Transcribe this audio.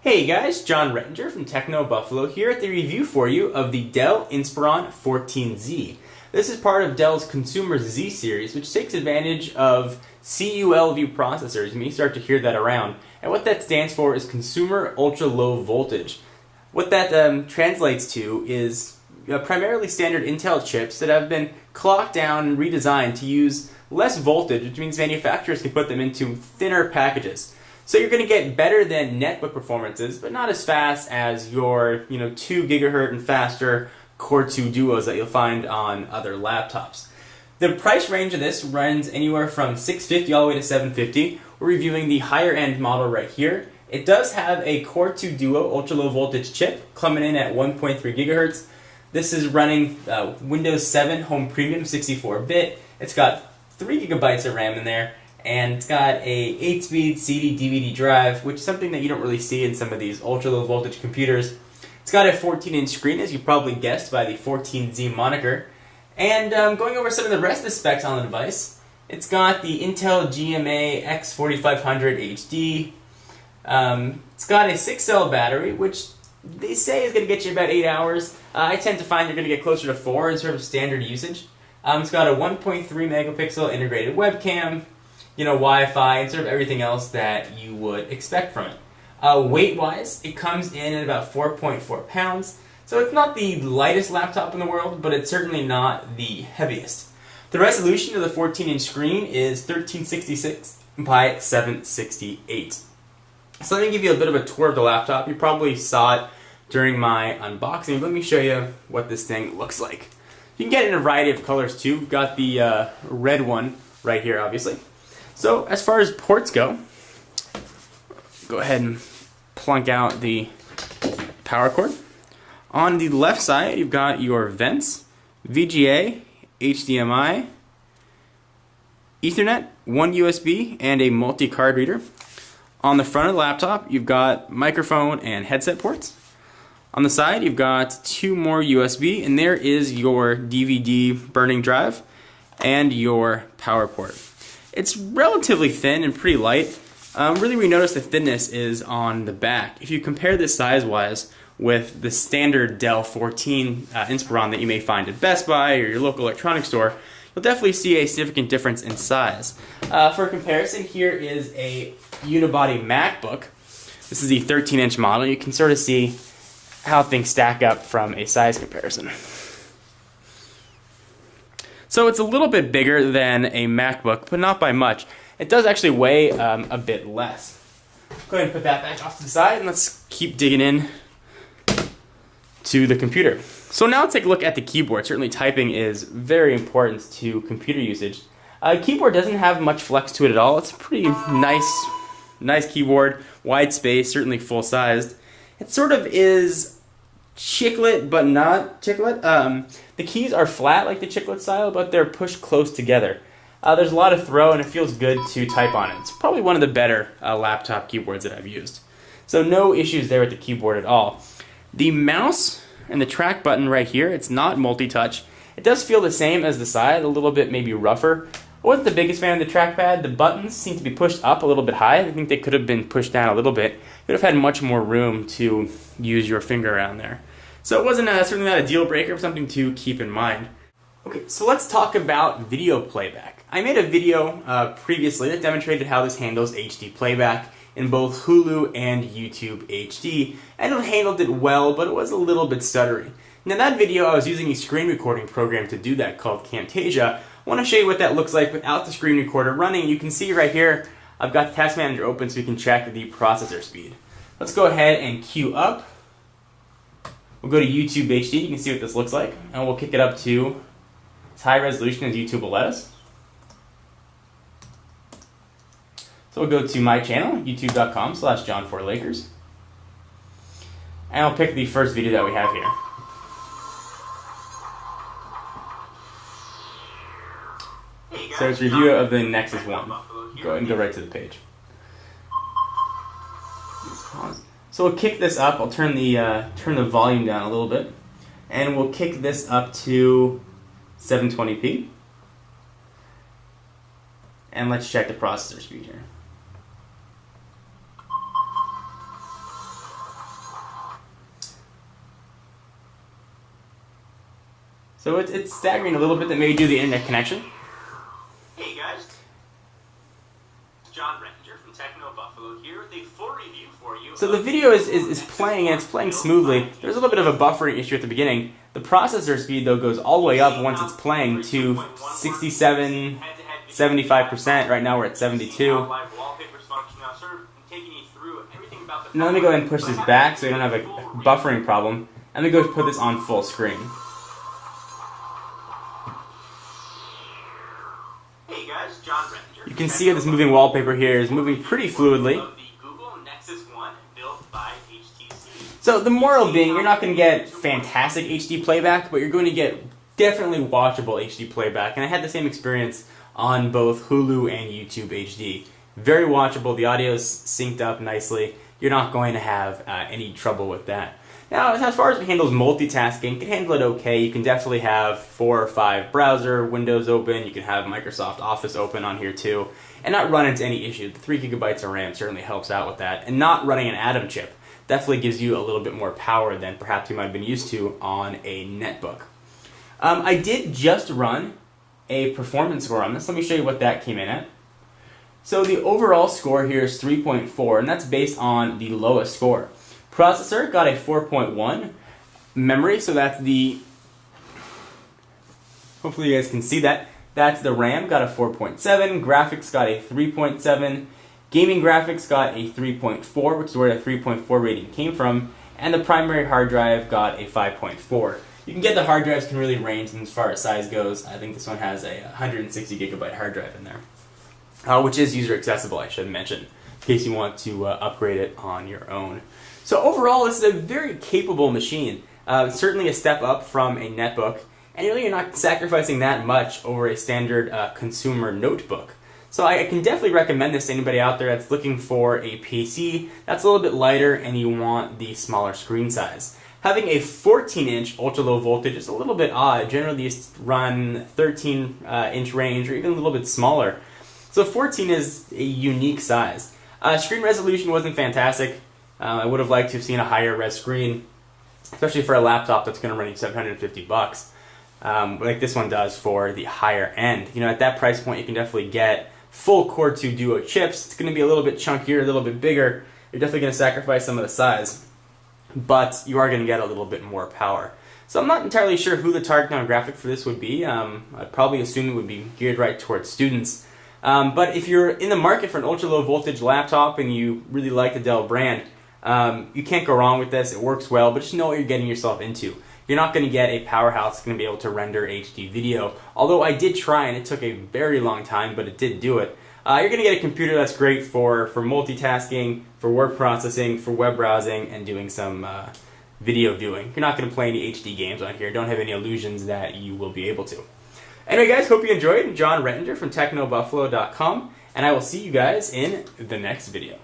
Hey guys, John Rettinger from Techno Buffalo here at the review for you of the Dell Inspiron 14Z. This is part of Dell's Consumer Z series, which takes advantage of CULV processors. You may start to hear that around. And what that stands for is Consumer Ultra Low Voltage. What that translates to is primarily standard Intel chips that have been clocked down and redesigned to use less voltage, which means manufacturers can put them into thinner packages. So you're going to get better than netbook performances, but not as fast as your 2 gigahertz and faster Core 2 Duos that you'll find on other laptops. The price range of this runs anywhere from $650 all the way to $750. We're reviewing the higher end model right here. It does have a Core 2 Duo ultra low voltage chip coming in at 1.3 gigahertz. This is running Windows 7 Home Premium 64-bit. It's got 3 gigabytes of RAM in there. And it's got a 8-speed CD/DVD drive, which is something that you don't really see in some of these ultra-low voltage computers. It's got a 14-inch screen, as you probably guessed by the 14Z moniker. And going over some of the rest of the specs on the device, it's got the Intel GMA X4500 HD. It's got a 6-cell battery, which they say is going to get you about 8 hours. I tend to find you're going to get closer to 4 in sort of standard usage. It's got a 1.3 megapixel integrated webcam, Wi-Fi, and sort of everything else that you would expect from it. Weight-wise, it comes in at about 4.4 pounds, so it's not the lightest laptop in the world, but it's certainly not the heaviest. The resolution of the 14-inch screen is 1366 by 768. So let me give you a bit of a tour of the laptop. You probably saw it during my unboxing. Let me show you what this thing looks like. You can get it in a variety of colors too. We've got the red one right here, obviously. So as far as ports go ahead and plunk out the power cord. On the left side, you've got your vents, VGA, HDMI, Ethernet, one USB, and a multi-card reader. On the front of the laptop, you've got microphone and headset ports. On the side, you've got 2 more USB, and there is your DVD burning drive and your power port. It's relatively thin and pretty light. Really, we notice the thinness is on the back. If you compare this size-wise with the standard Dell 14 Inspiron that you may find at Best Buy or your local electronics store, you'll definitely see a significant difference in size. For comparison, here is a unibody MacBook. This is the 13-inch model. You can sort of see how things stack up from a size comparison. So it's a little bit bigger than a MacBook, but not by much. It does actually weigh a bit less. Go ahead and put that back off to the side, and let's keep digging in to the computer. So now let's take a look at the keyboard. Certainly typing is very important to computer usage. Keyboard doesn't have much flex to it at all. It's a pretty nice keyboard, wide space, certainly full-sized. It sort of is chiclet, but not chiclet. The keys are flat like the chiclet style, but they're pushed close together. There's a lot of throw, and it feels good to type on it. It's probably one of the better laptop keyboards that I've used. So no issues there with the keyboard at all. The mouse and the track button right here, it's not multi-touch. It does feel the same as the side, a little bit maybe rougher. I wasn't the biggest fan of the trackpad. The buttons seem to be pushed up a little bit high. I think they could have been pushed down a little bit. You would have had much more room to use your finger around there. So it wasn't certainly not a deal breaker, but something to keep in mind. Okay, so let's talk about video playback. I made a video previously that demonstrated how this handles HD playback in both Hulu and YouTube HD, and it handled it well, but it was a little bit stuttery. Now in that video, I was using a screen recording program to do that called Camtasia. I want to show you what that looks like without the screen recorder running. You can see right here, I've got the Task Manager open so we can check the processor speed. Let's go ahead and queue up. We'll go to YouTube HD, you can see what this looks like, and we'll kick it up to as high resolution as YouTube will let us. So we'll go to my channel, youtube.com/John4Lakers, and I'll pick the first video that we have here. So it's review of the Nexus 1. Go ahead and go right to the page. So we'll kick this up. I'll turn the volume down a little bit, and we'll kick this up to 720p. And let's check the processor speed here. So it's staggering a little bit that maybe due to the internet connection. Hey guys, John Rettinger from Techno Buffalo here with a full review for you. So the video is playing, and it's playing smoothly. There's a little bit of a buffering issue at the beginning. The processor speed, though, goes all the way up once it's playing to 67, 75%. Right now we're at 72. Now let me go ahead and push this back so we don't have a buffering problem. And let me go put this on full screen. Hey guys, John Rettinger. You can see how this moving wallpaper here is moving pretty fluidly. So the moral being, you're not going to get fantastic HD playback, but you're going to get definitely watchable HD playback. And I had the same experience on both Hulu and YouTube HD. Very watchable, the audio's synced up nicely. You're not going to have any trouble with that. Now, as far as it handles multitasking, you can handle it okay. You can definitely have 4 or 5 browser windows open. You can have Microsoft Office open on here too, and not run into any issue. The 3 gigabytes of RAM certainly helps out with that. And not running an Atom chip definitely gives you a little bit more power than perhaps you might have been used to on a netbook. I did just run a performance score on this. Let me show you what that came in at. So the overall score here is 3.4, and that's based on the lowest score. Processor got a 4.1. Memory, so that's the... Hopefully you guys can see that. That's the RAM, got a 4.7. Graphics got a 3.7. Gaming graphics got a 3.4, which is where the 3.4 rating came from. And the primary hard drive got a 5.4. You can get the hard drives can really range as far as size goes. I think this one has a 160 gigabyte hard drive in there. Which is user accessible, I should mention, in case you want to upgrade it on your own. So overall, this is a very capable machine. Certainly a step up from a netbook, and really you're not sacrificing that much over a standard consumer notebook. So I can definitely recommend this to anybody out there that's looking for a PC that's a little bit lighter and you want the smaller screen size. Having a 14-inch ultra-low voltage is a little bit odd. Generally these run 13-inch range or even a little bit smaller. So 14 is a unique size. Screen resolution wasn't fantastic. I would have liked to have seen a higher res screen, especially for a laptop that's going to run you $750, like this one does for the higher end. You know, at that price point, you can definitely get full Core 2 Duo chips. It's going to be a little bit chunkier, a little bit bigger. You're definitely going to sacrifice some of the size, but you are going to get a little bit more power. So I'm not entirely sure who the target demographic for this would be. I'd probably assume it would be geared right towards students. But if you're in the market for an ultra-low voltage laptop and you really like the Dell brand, you can't go wrong with this. It works well, but just know what you're getting yourself into. You're not going to get a powerhouse that's going to be able to render HD video. Although I did try, and it took a very long time, but it did do it. You're going to get a computer that's great for multitasking, for word processing, for web browsing, and doing some video viewing. You're not going to play any HD games on here. Don't have any illusions that you will be able to. Anyway, guys, hope you enjoyed. John Rettinger from TechnoBuffalo.com, and I will see you guys in the next video.